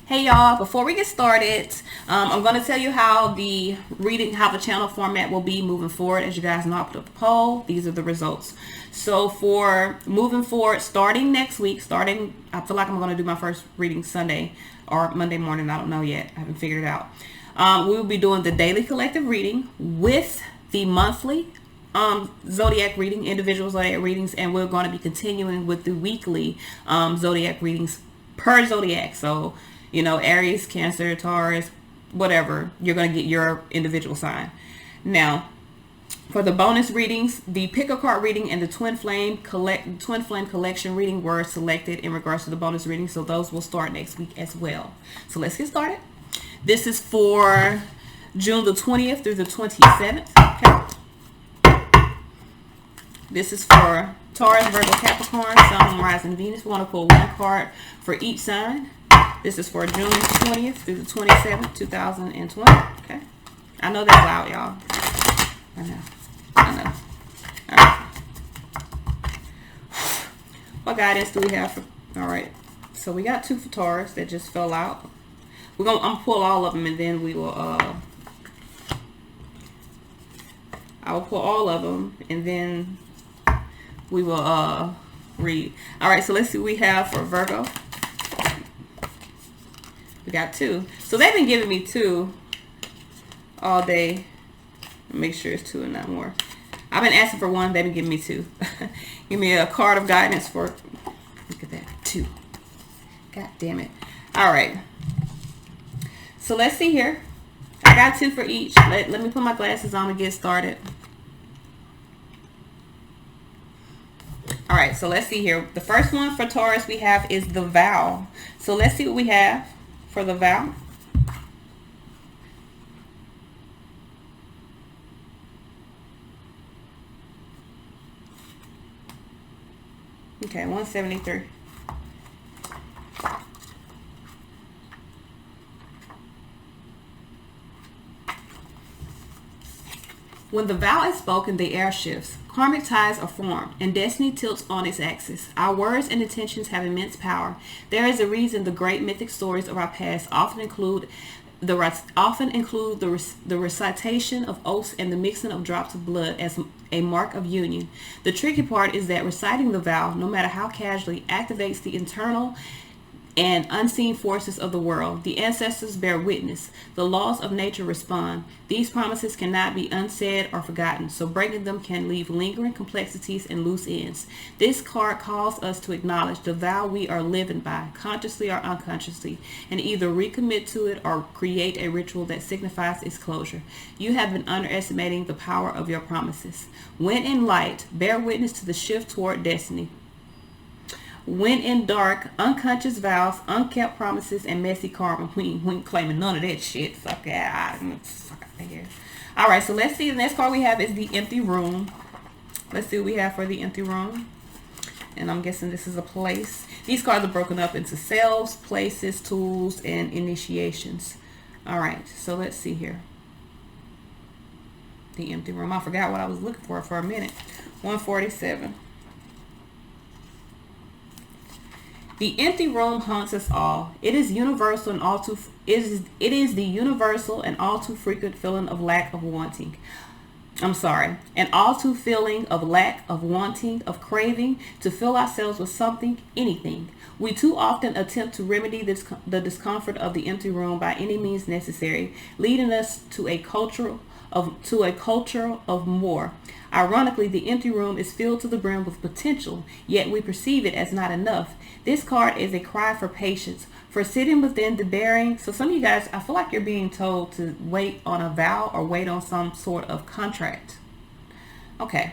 Hey y'all, before we get started, I'm going to tell you how the channel format will be moving forward. As you guys know, I put up a poll. These are the results. So for moving forward, starting next week, I feel like I'm going to do my first reading Sunday or Monday morning. I don't know yet. I haven't figured it out. We will be doing the daily collective reading with the monthly zodiac reading, individual zodiac readings, and we're going to be continuing with the weekly zodiac readings per zodiac. So Aries, Cancer, Taurus, whatever, you're going to get your individual sign. Now, for the bonus readings, the pick a card reading and the twin flame collection reading were selected in regards to the bonus reading, so those will start next week as well. So let's get started. This is for June the 20th through the 27th. Okay. This is for Taurus, Virgo, Capricorn, Sun, Moon, Rising, Venus. We want to pull one card for each sign. This is for June 20th through the 27th, 2020. Okay. I know that's loud, y'all. I know. All right. What guidance do we have for? All right. So we got 2 for Taurus that just fell out. I'm gonna pull all of them, and then we will. I will pull all of them, and then we will read. All right. So let's see what we have for Virgo. We got 2. So they've been giving me 2 all day. Make sure it's 2 and not more. I've been asking for 1. They've been giving me 2. Give me a card of guidance for, look at that, 2. God damn it. All right. So let's see here. I got 2 for each. Let me put my glasses on and get started. All right. So let's see here. The first one for Taurus we have is the vow. So let's see what we have for the vow. Okay, 173. When the vow is spoken, the air shifts. Karmic ties are formed, and destiny tilts on its axis. Our words and intentions have immense power. There is a reason the great mythic stories of our past often include the recitation of oaths and the mixing of drops of blood as a mark of union. The tricky part is that reciting the vow, no matter how casually, activates the internal and unseen forces of the world. The ancestors bear witness. The laws of nature respond. These promises cannot be unsaid or forgotten, so breaking them can leave lingering complexities and loose ends. This card calls us to acknowledge the vow we are living by, consciously or unconsciously, and either recommit to it or create a ritual that signifies its closure. You have been underestimating the power of your promises. When in light, bear witness to the shift toward destiny. When in dark, unconscious vows, unkept promises, and messy karma. We ain't claiming none of that shit. Fuck that. Fuck out of here. Alright, so let's see. The next card we have is the empty room. Let's see what we have for the empty room. And I'm guessing this is a place. These cards are broken up into selves, places, tools, and initiations. Alright, so let's see here. The empty room. I forgot what I was looking for a minute. 147. The empty room haunts us all. It is universal and all too it is the universal and all too frequent feeling of lack of wanting. An all too feeling of lack, of wanting, of craving to fill ourselves with something, anything. We too often attempt to remedy the discomfort of the empty room by any means necessary, leading us to a culture of more. Ironically, the empty room is filled to the brim with potential, yet we perceive it as not enough. This card is a cry for patience, for sitting within the bearing. So some of you guys, I feel like you're being told to wait on a vow or wait on some sort of contract. Okay.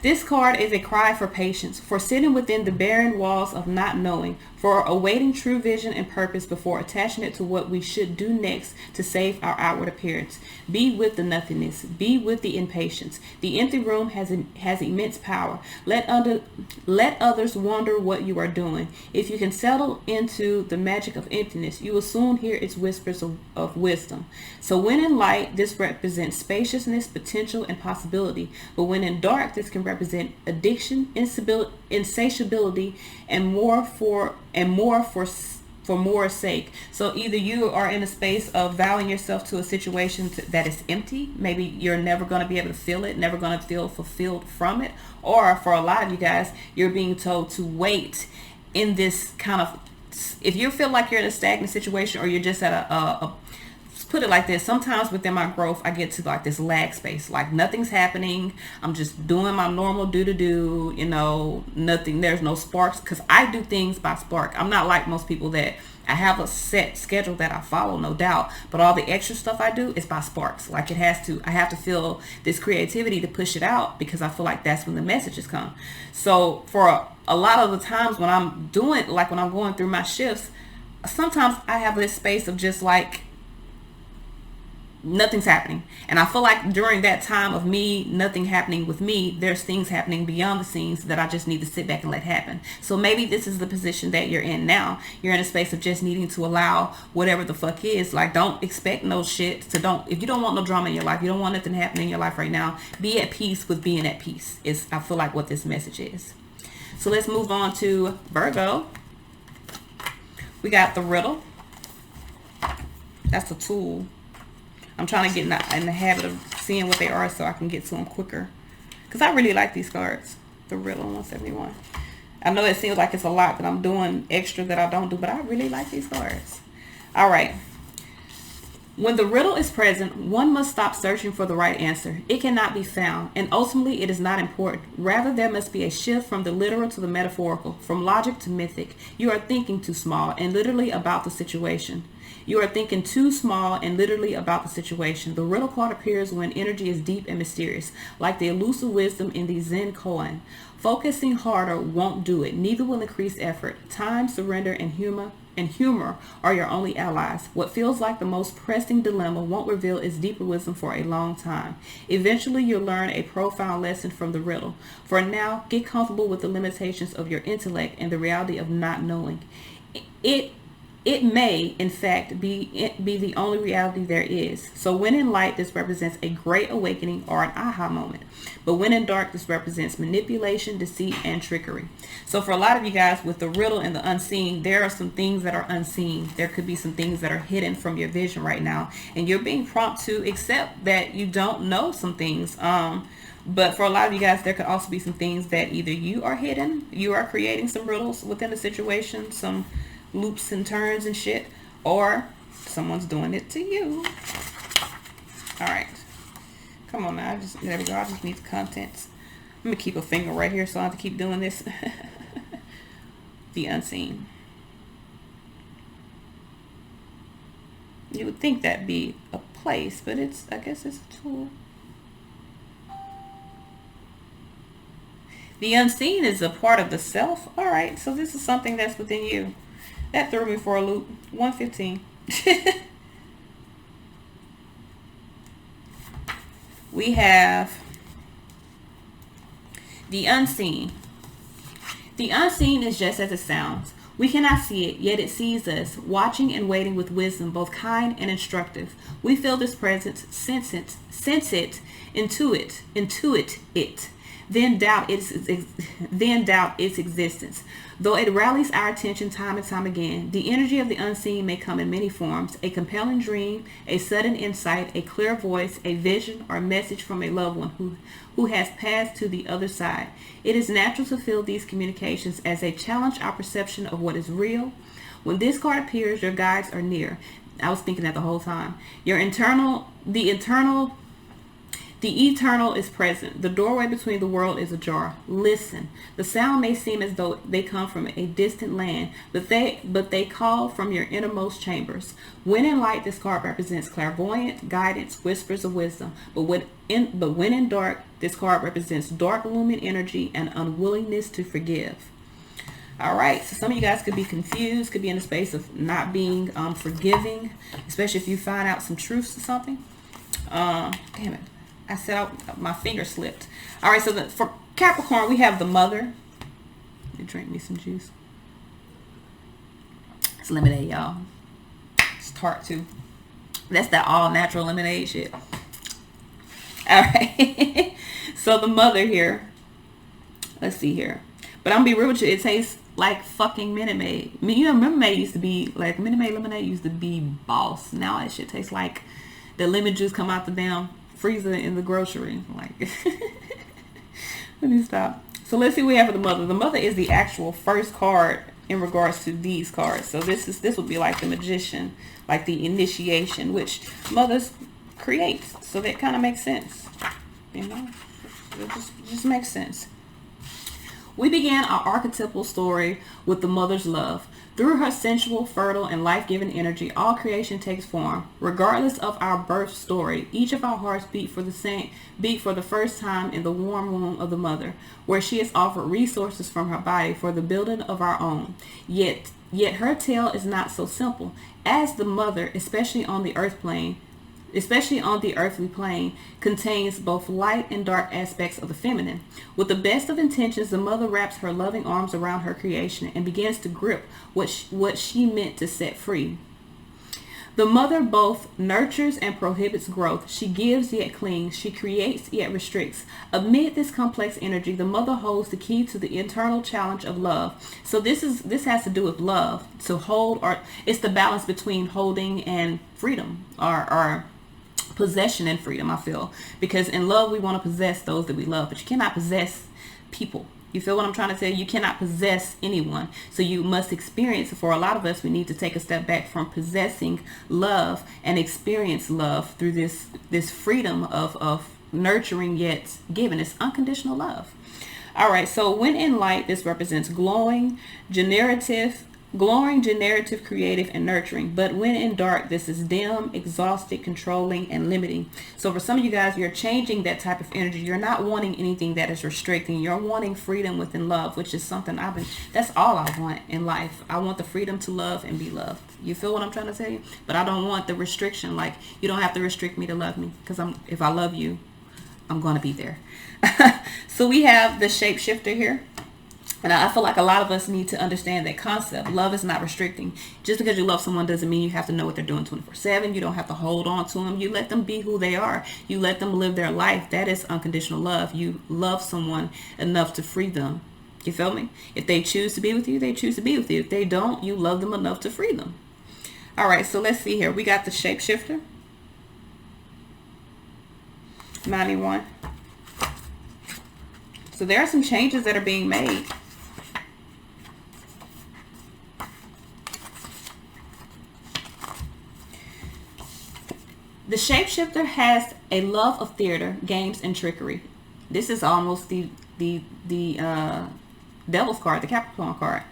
This card is a cry for patience, for sitting within the barren walls of not knowing, for awaiting true vision and purpose before attaching it to what we should do next to save our outward appearance. Be with the nothingness. Be with the impatience. The empty room has immense power. Let others wonder what you are doing. If you can settle into the magic of emptiness, you will soon hear its whispers of wisdom. So when in light, this represents spaciousness, potential, and possibility. But when in dark, this can represent addiction, insatiability, and more for for more's sake. So either you are in a space of vowing yourself to a situation that is empty. Maybe you're never going to be able to feel it, never going to feel fulfilled from it. Or for a lot of you guys, you're being told to wait in this kind of, if you feel like you're in a stagnant situation, or you're just at a put it like this, sometimes within my growth I get to like this lag space, like nothing's happening, I'm just doing my normal do, you know, nothing, there's no sparks, because I do things by spark. I'm not like most people that I have a set schedule that I follow, no doubt, but all the extra stuff I do is by sparks. Like I have to feel this creativity to push it out, because I feel like that's when the messages come. So for a lot of the times when I'm doing, like when I'm going through my shifts, sometimes I have this space of just like nothing's happening, and I feel like during that time of me nothing happening with me, there's things happening beyond the scenes that I just need to sit back and let happen. So maybe this is the position that you're in now. You're in a space of just needing to allow whatever the fuck is. Like, don't expect no shit to if you don't want no drama in your life, you don't want nothing happening in your life right now, be at peace with being at peace, is I feel like what this message is. So let's move on to Virgo. We got the riddle. That's a tool. I'm trying to get in the habit of seeing what they are so I can get to them quicker, because I really like these cards. The riddle 171. I know it seems like it's a lot that I'm doing extra that I don't do, but I really like these cards. All right. When the riddle is present, one must stop searching for the right answer. It cannot be found, and ultimately it is not important. Rather, there must be a shift from the literal to the metaphorical, from logic to mythic. You are thinking too small and literally about the situation. You are thinking too small and literally about the situation. The riddle card appears when energy is deep and mysterious, like the elusive wisdom in the Zen koan. Focusing harder won't do it. Neither will increase effort. Time, surrender, and humor are your only allies. What feels like the most pressing dilemma won't reveal its deeper wisdom for a long time. Eventually, you'll learn a profound lesson from the riddle. For now, get comfortable with the limitations of your intellect and the reality of not knowing. It may, in fact, be the only reality there is. So when in light, this represents a great awakening or an aha moment. But when in dark, this represents manipulation, deceit, and trickery. So for a lot of you guys, with the riddle and the unseen, there are some things that are unseen. There could be some things that are hidden from your vision right now. And you're being prompted to accept that you don't know some things. But for a lot of you guys, there could also be some things that either you are hidden, you are creating some riddles within the situation, some loops and turns and shit, or someone's doing it to you. All right, come on now. There we go. I just need the contents. I'm gonna keep a finger right here so I have to keep doing this. The unseen. You would think that'd be a place, but I guess it's a tool. The unseen is a part of the self. All right, so this is something that's within you. That threw me for a loop. 115. We have the unseen. The unseen is just as it sounds. We cannot see it, yet it sees us, watching and waiting with wisdom, both kind and instructive. We feel this presence, sense it, intuit it. Then doubt its existence. Though it rallies our attention time and time again, the energy of the unseen may come in many forms: a compelling dream, a sudden insight, a clear voice, a vision, or a message from a loved one who has passed to the other side. It is natural to feel these communications as they challenge our perception of what is real. When this card appears, your guides are near. I was thinking that the whole time. The eternal is present. The doorway between the world is ajar. Listen. The sound may seem as though they come from a distant land, but they call from your innermost chambers. When in light, this card represents clairvoyant guidance, whispers of wisdom. But when in dark, this card represents dark looming energy and unwillingness to forgive. All right, so some of you guys could be confused, could be in a space of not being forgiving, especially if you find out some truths or something. Damn it. I said my finger slipped. All right, so for Capricorn, we have the mother. Let me drink me some juice. It's lemonade, y'all. It's tart too. That's that all natural lemonade shit. All right. So the mother here. Let's see here. But I'm gonna be real with you. It tastes like fucking Minute Maid. I mean, you know, Minute Maid used to be like, Minute Maid lemonade used to be boss. Now that shit tastes like the lemon juice come out the damn freezer in the grocery. Like, let me stop. So let's see what we have for the mother. The mother is the actual first card in regards to these cards. So this would be like the magician, like the initiation, which mothers create. So that kind of makes sense. You know, it just makes sense. We began our archetypal story with the mother's love. Through her sensual, fertile, and life-giving energy, all creation takes form. Regardless of our birth story, each of our hearts beat for the first time in the warm womb of the mother, where she is offered resources from her body for the building of our own. Yet her tale is not so simple. As the mother, especially on the earthly plane, contains both light and dark aspects of the feminine. With the best of intentions, the mother wraps her loving arms around her creation and begins to grip what she meant to set free. The mother both nurtures and prohibits growth. She gives yet clings. She creates yet restricts. Amid this complex energy, the mother holds the key to the internal challenge of love. So this has to do with love. To hold, or it's the balance between holding and freedom, or possession and freedom, I feel. Because in love, we want to possess those that we love, but you cannot possess people. You feel what I'm trying to say? You cannot possess anyone. So you must experience. For a lot of us, we need to take a step back from possessing love and experience love through this freedom of nurturing yet giving. It's unconditional love. All right. So when in light, this represents glowing, generative, creative, and nurturing. But when in dark, this is dim, exhausted, controlling, and limiting. So for some of you guys, you're changing that type of energy. You're not wanting anything that is restricting. You're wanting freedom within love, which is something that's all I want in life. I want the freedom to love and be loved. You feel what I'm trying to tell you? But I don't want the restriction. Like, you don't have to restrict me to love me, because if I love you, I'm going to be there. So we have the shapeshifter here. And I feel like a lot of us need to understand that concept. Love is not restricting. Just because you love someone doesn't mean you have to know what they're doing 24/7. You don't have to hold on to them. You let them be who they are. You let them live their life. That is unconditional love. You love someone enough to free them. You feel me? If they choose to be with you, they choose to be with you. If they don't, you love them enough to free them. All right, so let's see here. We got the shapeshifter. 91. So there are some changes that are being made. The shapeshifter has a love of theater, games, and trickery. This is almost the Devil's card, the Capricorn card.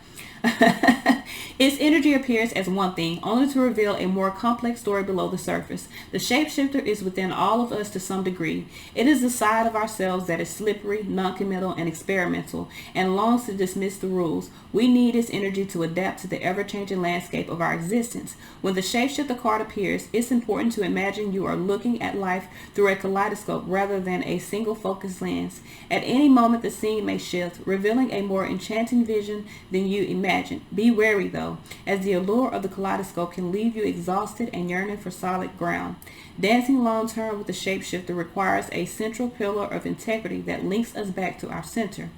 Its energy appears as one thing, only to reveal a more complex story below the surface. The shapeshifter is within all of us to some degree. It is the side of ourselves that is slippery, non-committal, and experimental, and longs to dismiss the rules. We need its energy to adapt to the ever-changing landscape of our existence. When the shapeshifter card appears, it's important to imagine you are looking at life through a kaleidoscope rather than a single focused lens. At any moment, the scene may shift, revealing a more enchanting vision than you imagined. Be wary, though, as the allure of the kaleidoscope can leave you exhausted and yearning for solid ground. Dancing long-term with the shapeshifter requires a central pillar of integrity that links us back to our center.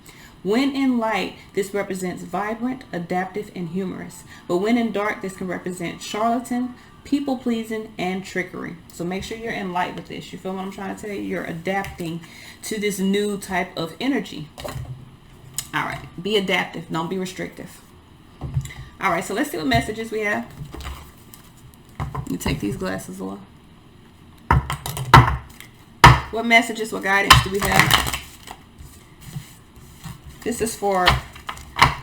When in light, this represents vibrant, adaptive, and humorous. But when in dark, this can represent charlatan, people-pleasing, and trickery. So make sure you're in light with this. You feel what I'm trying to tell you? You're adapting to this new type of energy. All right. Be adaptive. Don't be restrictive. All right. So let's see what messages we have. Let me take these glasses off. What messages, what guidance do we have? This is for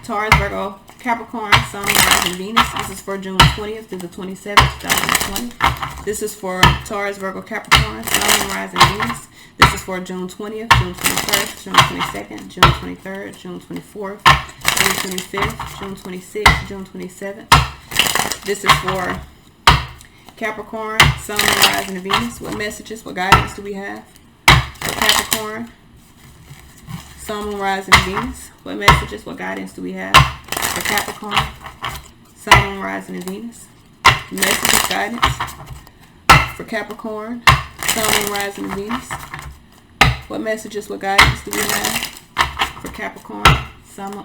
Taurus, Virgo, Capricorn, Sun, Mars, and Venus. This is for June 20th through the 27th, 2020. This is for Taurus, Virgo, Capricorn, Sun, Mars, and Venus. This is for June 20th, June 21st, June 22nd, June 23rd, June 24th, June 25th, June 26th, June 27th. This is for Capricorn, Sun, Mars, and Venus. What messages, what guidance do we have for Capricorn, Sun, Rise, and Venus? What messages, what guidance do we have for Capricorn, Sun, Rise, and Venus? Messages, guidance for Capricorn, Sun, Rise, and Venus. What messages, what guidance do we have for Capricorn, Sun?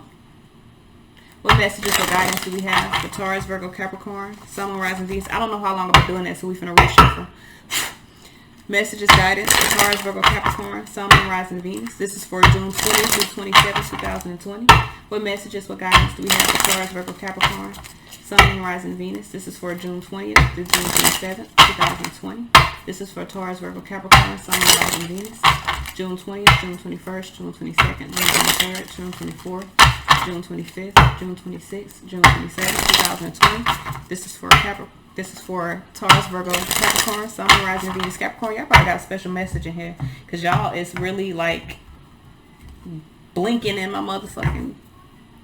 What messages or guidance do we have for Taurus, Virgo, Capricorn, Sun, Moon, Rising, Venus? I don't know how long I've been doing that, so we're finna reshuffle. Messages, guidance for Taurus, Virgo, Capricorn, Sun, Moon, Rising, Venus. This is for June 20th through 27th, 2020. What messages, what guidance do we have for Taurus, Virgo, Capricorn, Sun, Moon, Rising, Venus? This is for June 20th through June 27th, 2020. This is for Taurus, Virgo, Capricorn, Sun, Moon, Rising, Venus. June 20th, June 21st, June 22nd, June 23rd, June 24th, June 25th, June 26th, June 27th, 2020. This is for Capricorn. This is for Taurus, Virgo, Capricorn, Sun, Moon, Rising, Venus, Capricorn. Y'all probably got a special message in here because y'all is really like blinking in my motherfucking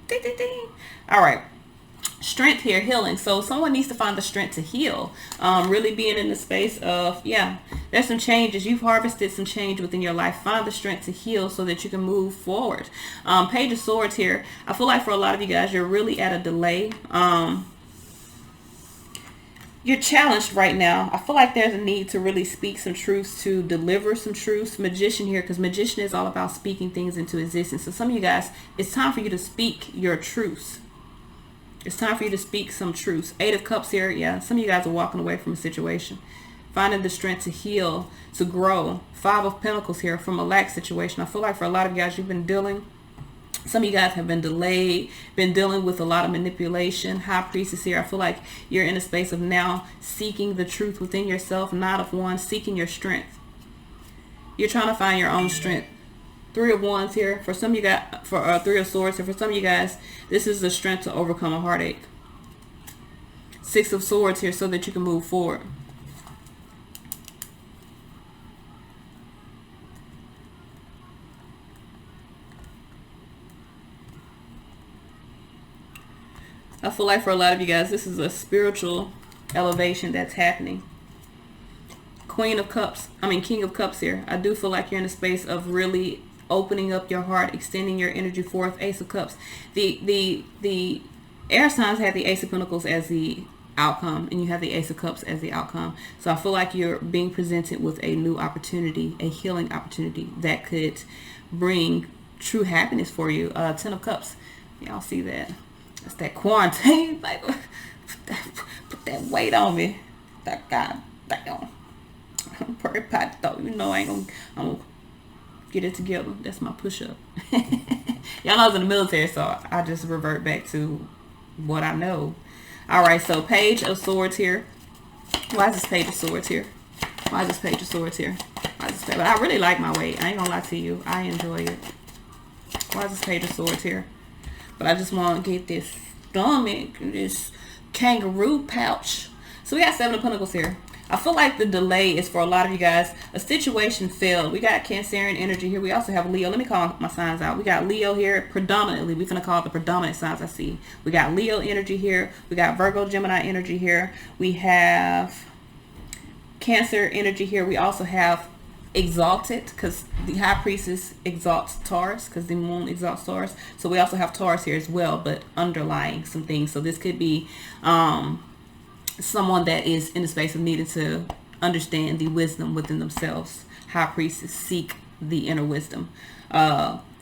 ding, ding, ding. All right. Strength here, healing. So someone needs to find the strength to heal. Really being in the space of, yeah, there's some changes. You've harvested some change within your life. Find the strength to heal so that you can move forward. Page of Swords here. I feel like for a lot of you guys, you're really at a delay. You're challenged right now. I feel like there's a need to really speak some truths, to deliver some truths. Magician here, because magician is all about speaking things into existence. So some of you guys, it's time for you to speak your truths. It's time for you to speak some truths. 8 of Cups here. Yeah, some of you guys are walking away from a situation. Finding the strength to heal, to grow. 5 of Pentacles here from a lack situation. I feel like for a lot of you guys, you've been dealing. Some of you guys have been delayed, been dealing with a lot of manipulation. High Priestess here. I feel like you're in a space of now seeking the truth within yourself. Knight of Wands, seeking your strength. You're trying to find your own strength. 3 of Wands here. For some of you guys, for 3 of Swords here. For some of you guys, this is the strength to overcome a heartache. 6 of Swords here so that you can move forward. I feel like for a lot of you guys, this is a spiritual elevation that's happening. King of Cups here. I do feel like you're in a space of really opening up your heart, extending your energy forth. Ace of Cups. The air signs had the Ace of Pentacles as the outcome, and you have the Ace of Cups as the outcome. So I feel like you're being presented with a new opportunity, a healing opportunity that could bring true happiness for you. 10 of Cups. Y'all see that? It's that quarantine. Like, put that weight on me. That God damn. Purry pot though. You know I'm gonna get it together. That's my push-up. Y'all know I was in the military, so I just revert back to what I know. Alright, so Page of Swords here. Why is this Page of Swords here? Why is this Page of Swords here? Why is this page? But I really like my weight. I ain't gonna lie to you. I enjoy it. Why is this Page of Swords here? But I just want to get this stomach, this kangaroo pouch. So we got 7 of Pentacles here. I feel like the delay is for a lot of you guys. A situation failed. We got Cancerian energy here. We also have Leo. Let me call my signs out. We got Leo here predominantly. We're going to call it the predominant signs I see. We got Leo energy here. We got Virgo, Gemini energy here. We have Cancer energy here. We also have Exalted, because the High Priestess exalts Taurus, because the moon exalts Taurus. So we also have Taurus here as well, but underlying some things. So this could be someone that is in the space of needing to understand the wisdom within themselves. High Priestess, seek the inner wisdom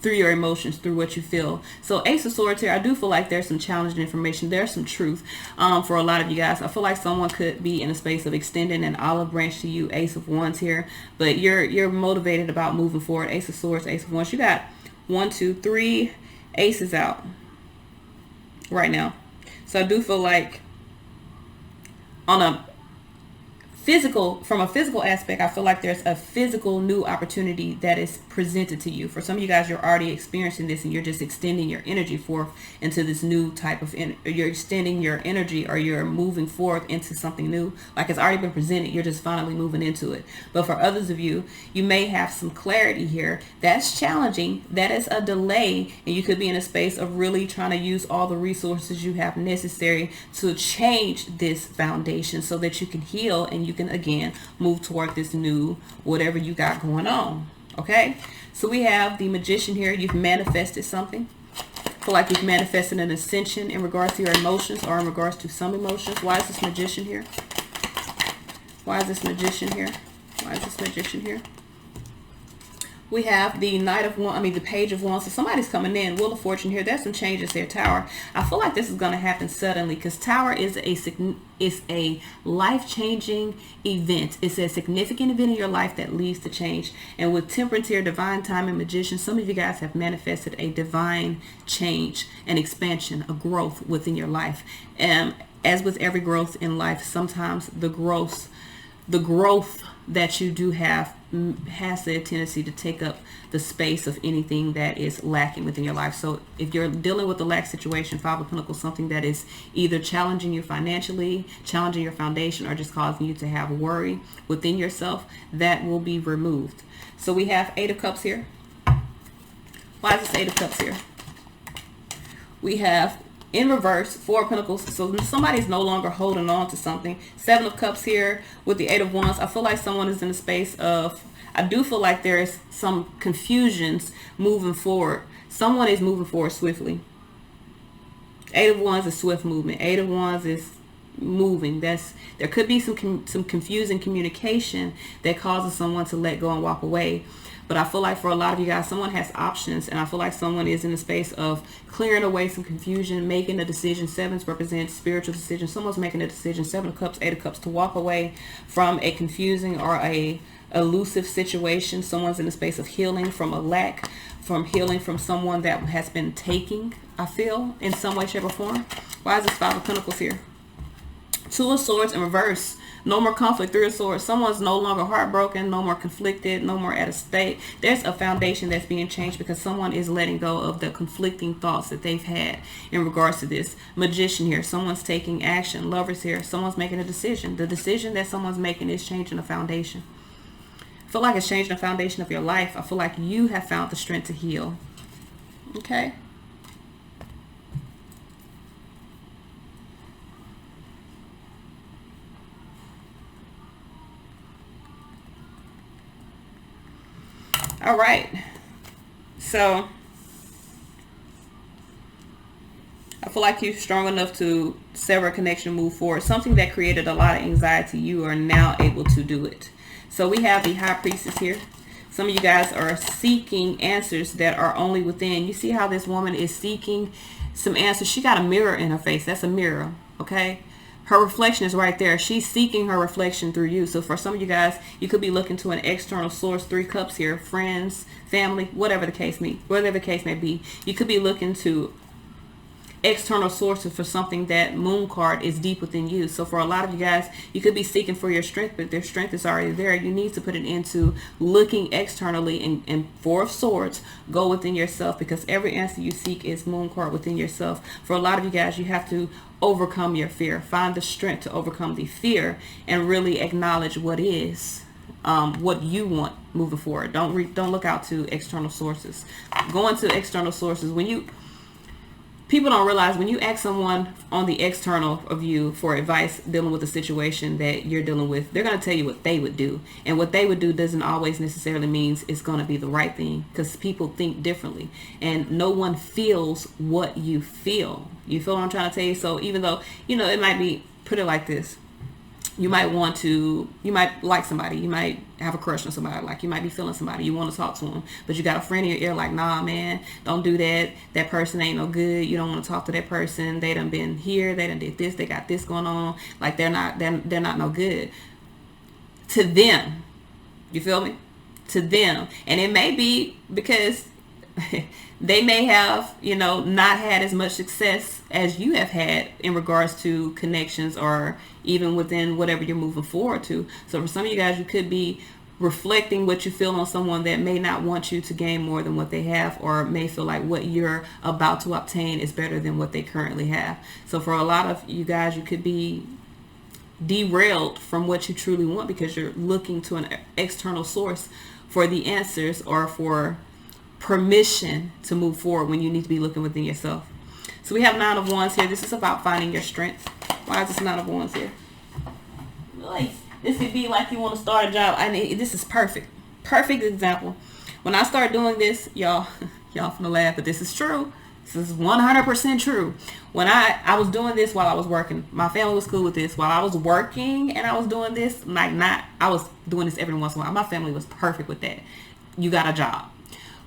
through your emotions, through what you feel. So Ace of Swords here, I do feel like there's some challenging information. There's some truth for a lot of you guys. I feel like someone could be in a space of extending an olive branch to you. Ace of Wands here, but you're motivated about moving forward. Ace of Swords, Ace of Wands. You got 1, 2, 3 aces out right now. So I do feel like on a from a physical aspect, I feel like there's a physical new opportunity that is presented to you. For some of you guys, you're already experiencing this and you're just extending your energy forth into this new type of you're extending your energy, or you're moving forth into something new. Like it's already been presented, you're just finally moving into it. But for others of you, you may have some clarity here. That's challenging. That is a delay, and you could be in a space of really trying to use all the resources you have necessary to change this foundation so that you can heal and you can again move toward this new whatever you got going on. Okay, so we have the Magician here. You've manifested something. I feel like you've manifested an ascension in regards to your emotions, or in regards to some emotions. Why is this Magician here? Why is this Magician here? Why is this Magician here? We have the Knight of Wands, the Page of Wands. So somebody's coming in. Wheel of Fortune here. There's some changes there. Tower. I feel like this is going to happen suddenly because Tower is a life-changing event. It's a significant event in your life that leads to change. And with Temperance here, Divine Time, and Magician, some of you guys have manifested a divine change, an expansion, a growth within your life. And as with every growth in life, sometimes the growth that you do have has the tendency to take up the space of anything that is lacking within your life. So if you're dealing with the lack situation, Five of Pentacles, something that is either challenging you financially, challenging your foundation, or just causing you to have worry within yourself, that will be removed. So we have Eight of Cups here. Why is this Eight of Cups here? We have in reverse, Four of Pentacles. So somebody's no longer holding on to something. Seven of Cups here with the Eight of Wands. I feel like someone is in a space of, I do feel like there is some confusions moving forward. Someone is moving forward swiftly. Eight of Wands is swift movement. Eight of Wands is moving. There could be some confusing communication that causes someone to let go and walk away. But I feel like for a lot of you guys, someone has options, and I feel like someone is in the space of clearing away some confusion, making a decision. Sevens represent spiritual decision. Someone's making a decision. Seven of Cups, Eight of Cups, to walk away from a confusing or a elusive situation. Someone's in the space of healing from a lack, from healing from someone that has been taking, I feel, in some way, shape, or form. Why is this Five of Pentacles here? Two of Swords in reverse. No more conflict. Three of Swords. Someone's no longer heartbroken, no more conflicted, no more at a state. There's a foundation that's being changed because someone is letting go of the conflicting thoughts that they've had in regards to this. Magician here. Someone's taking action. Lovers here. Someone's making a decision. The decision that someone's making is changing the foundation. I feel like it's changing the foundation of your life. I feel like you have found the strength to heal. Okay? All right, so I feel like you're strong enough to sever a connection, move forward. Something that created a lot of anxiety, you are now able to do it. So we have the High Priestess here. Some of you guys are seeking answers that are only within. You see how this woman is seeking some answers. She got a mirror in her face. That's a mirror, okay? Her reflection is right there. She's seeking her reflection through you. So for some of you guys, you could be looking to an external source. Three Cups here, friends, family, whatever the case may be. You could be looking to external sources for something. That Moon card is deep within you. So for a lot of you guys, you could be seeking for your strength, but their strength is already there. You need to put it into looking externally, and Four of Swords, go within yourself, because every answer you seek is Moon card within yourself. For a lot of you guys, you have to overcome your fear. Find the strength to overcome the fear and really acknowledge what is what you want moving forward. Don't look out to external sources. Going to external sources, people don't realize when you ask someone on the external of you for advice dealing with a situation that you're dealing with, they're going to tell you what they would do. And what they would do doesn't always necessarily means it's going to be the right thing, because people think differently. And no one feels what you feel. You feel what I'm trying to tell you? So even though, it might be, put it like this. You might like somebody. You might have a crush on somebody. Like, you might be feeling somebody. You want to talk to them. But you got a friend in your ear like, nah, man, don't do that. That person ain't no good. You don't want to talk to that person. They done been here. They done did this. They got this going on. Like, they're not no good. To them. You feel me? To them. And it may be because they may have, not had as much success as you have had in regards to connections, or even within whatever you're moving forward to. So for some of you guys, you could be reflecting what you feel on someone that may not want you to gain more than what they have, or may feel like what you're about to obtain is better than what they currently have. So for a lot of you guys, you could be derailed from what you truly want because you're looking to an external source for the answers or for permission to move forward when you need to be looking within yourself. So we have Nine of Wands here. This is about finding your strength. Why is this Nine of Wands here? Like, this could be like you want to start a job. This is perfect. Perfect example. When I start doing this, y'all finna laugh, but this is true. This is 100% true. When I was doing this while I was working, my family was cool with this. While I was working and I was doing this, I was doing this every once in a while. My family was perfect with that. you got a job.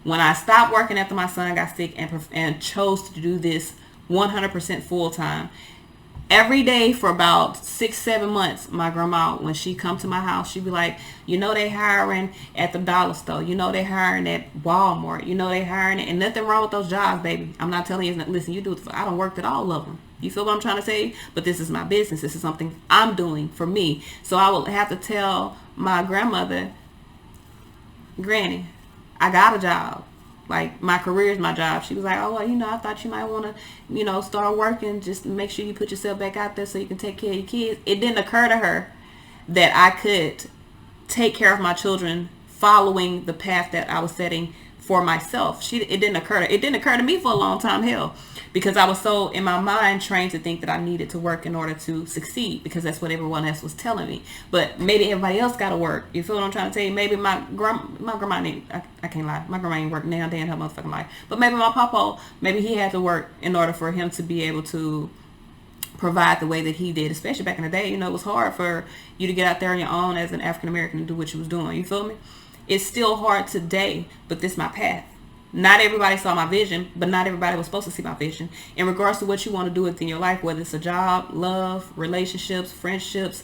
When I stopped working after my son got sick and chose to do this 100% full time, every day for about 6-7 months, my grandma, when she come to my house, she'd be like, you know, they hiring at the dollar store, you know, they hiring at Walmart, you know, they hiring it, and nothing wrong with those jobs, baby. I'm not telling you, listen, you do it. I don't work at all of them. You feel what I'm trying to say? But this is my business. This is something I'm doing for me. So I would have to tell my grandmother, Granny, I got a job. Like, my career is my job. She was like, oh, well, you know, I thought you might want to, you know, start working. Just make sure you put yourself back out there so you can take care of your kids. It didn't occur to her that I could take care of my children following the path that I was setting for myself. It didn't occur to me for a long time, hell, because I was so in my mind trained to think that I needed to work in order to succeed, because that's what everyone else was telling me. But maybe everybody else got to work. You feel what I'm trying to tell you? Maybe my grandma ain't, I can't lie, my grandma ain't worked now day in her motherfucking life. But maybe my papa, maybe he had to work in order for him to be able to provide the way that he did, especially back in the day. You know, it was hard for you to get out there on your own as an African American and do what you was doing. You feel me? It's still hard today, but this is my path. Not everybody saw my vision, but not everybody was supposed to see my vision. In regards to what you want to do within your life, whether it's a job, love, relationships, friendships,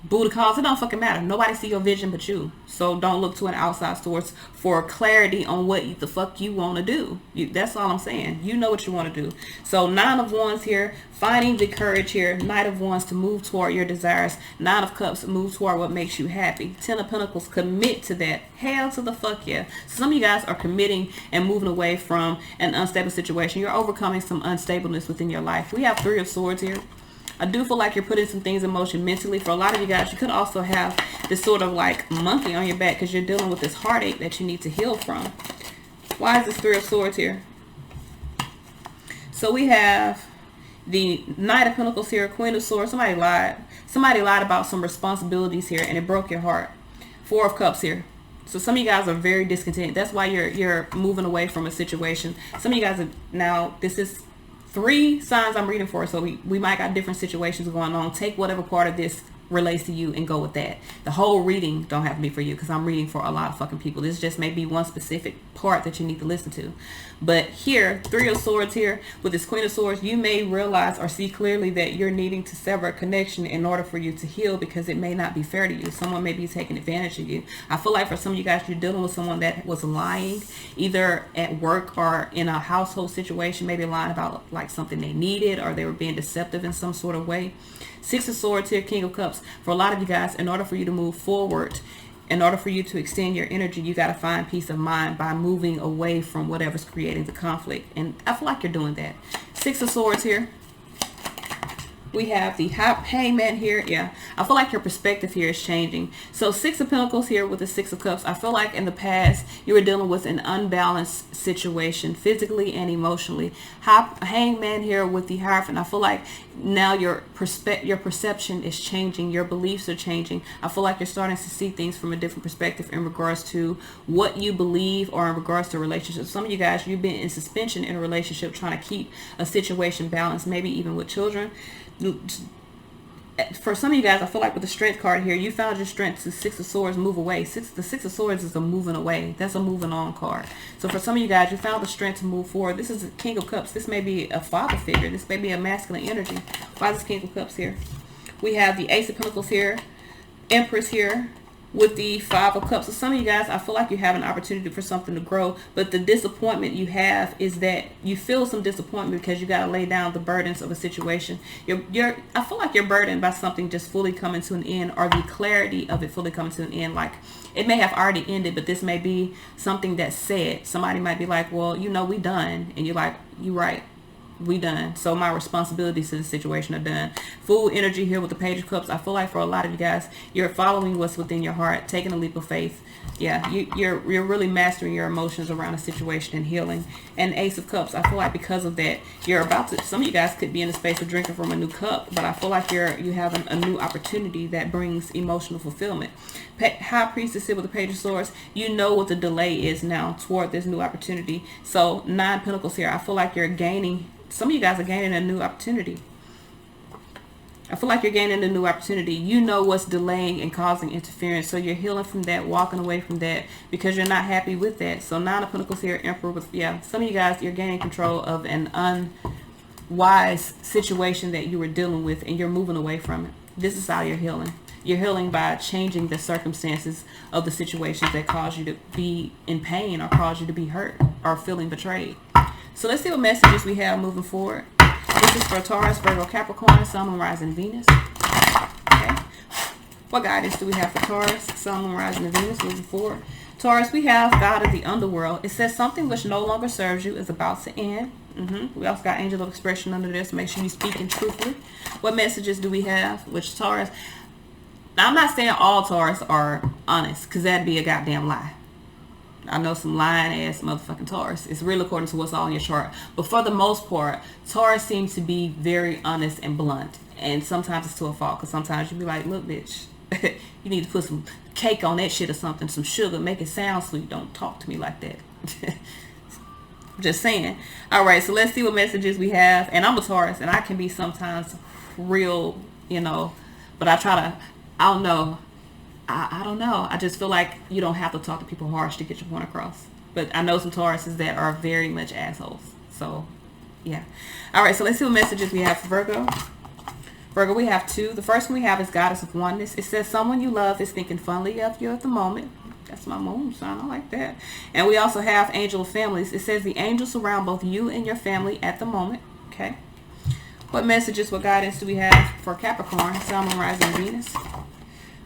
booty calls, it don't fucking matter. Nobody see your vision but you. So don't look to an outside source for clarity on what the fuck you want to do. That's all I'm saying. You know what you want to do. So 9 of Wands here, finding the courage here. Knight of Wands to move toward your desires. 9 of Cups, move toward what makes you happy. 10 of Pentacles, commit to that. Hell to the fuck yeah. So some of you guys are committing and moving away from an unstable situation. You're overcoming some unstableness within your life. We have 3 of Swords here. I do feel like you're putting some things in motion mentally. For a lot of you guys, you could also have this sort of like monkey on your back because you're dealing with this heartache that you need to heal from. Why is this 3 of Swords here? So we have the Knight of Pentacles here, Queen of Swords. Somebody lied. Somebody lied about some responsibilities here and it broke your heart. 4 of Cups here. So some of you guys are very discontent. That's why you're moving away from a situation. Some of you guys are now, this is 3 signs I'm reading for, so we might got different situations going on. Take whatever part of this relates to you and go with that. The whole reading don't have to be for you because I'm reading for a lot of fucking people. This just may be one specific part that you need to listen to. But here, 3 of Swords here with this Queen of Swords, you may realize or see clearly that you're needing to sever a connection in order for you to heal because it may not be fair to you. Someone may be taking advantage of you. I feel like for some of you guys, you're dealing with someone that was lying either at work or in a household situation, maybe lying about like something they needed or they were being deceptive in some sort of way. 6 of Swords here, King of Cups. For a lot of you guys, in order for you to move forward, in order for you to extend your energy, you got to find peace of mind by moving away from whatever's creating the conflict. And I feel like you're doing that. 6 of Swords here. We have the Hangman here. Yeah, I feel like your perspective here is changing. So 6 of Pentacles here with the 6 of Cups. I feel like in the past you were dealing with an unbalanced situation physically and emotionally. Hangman here with the Hierophant. I feel like now your perception is changing. Your beliefs are changing. I feel like you're starting to see things from a different perspective in regards to what you believe or in regards to relationships. Some of you guys, you've been in suspension in a relationship trying to keep a situation balanced, maybe even with children. For some of you guys, I feel like with the Strength card here, you found your strength to 6 of Swords move away. The 6 of Swords is a moving away. That's a moving on card. So for some of you guys, you found the strength to move forward. This is a King of Cups. This may be a father figure. This may be a masculine energy. Why is this King of Cups here? We have the Ace of Pentacles here, Empress here, with the 5 of Cups. So some of you guys, I feel like you have an opportunity for something to grow, but the disappointment you have is that you feel some disappointment because you got to lay down the burdens of a situation. I feel like you're burdened by something just fully coming to an end, or the clarity of it fully coming to an end. Like it may have already ended, but this may be something that's said. Somebody might be like, well, you know, we done. And you're like, you're right. We done. So my responsibilities to the situation are done. Full energy here with the Page of Cups. I feel like for a lot of you guys, you're following what's within your heart, taking a leap of faith. Yeah, you're really mastering your emotions around a situation and healing. And Ace of Cups, I feel like because of that, you're about to, some of you guys could be in the space of drinking from a new cup, but I feel like you have a new opportunity that brings emotional fulfillment. High Priestess here with the Page of Swords, you know what the delay is now toward this new opportunity. So 9 Pentacles here, I feel like you're gaining, some of you guys are gaining a new opportunity. I feel like you're gaining a new opportunity. You know what's delaying and causing interference. So you're healing from that, walking away from that because you're not happy with that. So 9 of Pentacles here, Emperor. With, yeah, some of you guys, you're gaining control of an unwise situation that you were dealing with and you're moving away from it. This is how you're healing. You're healing by changing the circumstances of the situations that cause you to be in pain or cause you to be hurt or feeling betrayed. So let's see what messages we have moving forward. This is for Taurus, Virgo, Capricorn, Sun, Moon, Rising, Venus. Okay. What guidance do we have for Taurus, Sun, Moon, Rising, and Venus moving forward? Taurus, we have God of the underworld. It says something which no longer serves you is about to end. We also got Angel of Expression under this. Make sure you're speaking truthfully. What messages do we have? Which Taurus... Now, I'm not saying all Taurus are honest, because that'd be a goddamn lie. I know some lying ass motherfucking Taurus. It's really according to what's all in your chart. But for the most part, Taurus seems to be very honest and blunt. And sometimes it's to a fault, because sometimes you be like, look, bitch, you need to put some cake on that shit or something, some sugar, make it sound sweet. Don't talk to me like that. Just saying. All right, so let's see what messages we have. And I'm a Taurus, and I can be sometimes real, you know, but I try to... I don't know. I don't know. I just feel like you don't have to talk to people harsh to get your point across. But I know some Tauruses that are very much assholes. So, yeah. All right, so let's see what messages we have for Virgo. Virgo, we have 2. The first one we have is Goddess of Oneness. It says someone you love is thinking fondly of you at the moment. That's my moon sign. I like that. And we also have Angel of Families. It says the angels surround both you and your family at the moment. Okay. What messages, what guidance do we have for Capricorn, Sun, Moon, Rising, and Venus?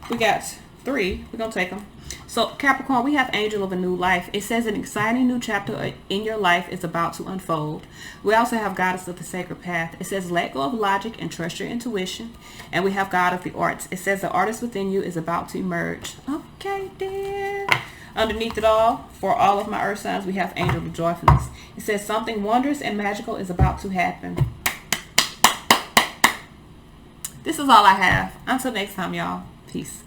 We got 3. We're going to take them. So Capricorn, we have Angel of a New Life. It says an exciting new chapter in your life is about to unfold. We also have Goddess of the Sacred Path. It says let go of logic and trust your intuition. And we have God of the Arts. It says the artist within you is about to emerge. Okay, then. Underneath it all, for all of my earth signs, we have Angel of Joyfulness. It says something wondrous and magical is about to happen. This is all I have. Until next time, y'all. Peace.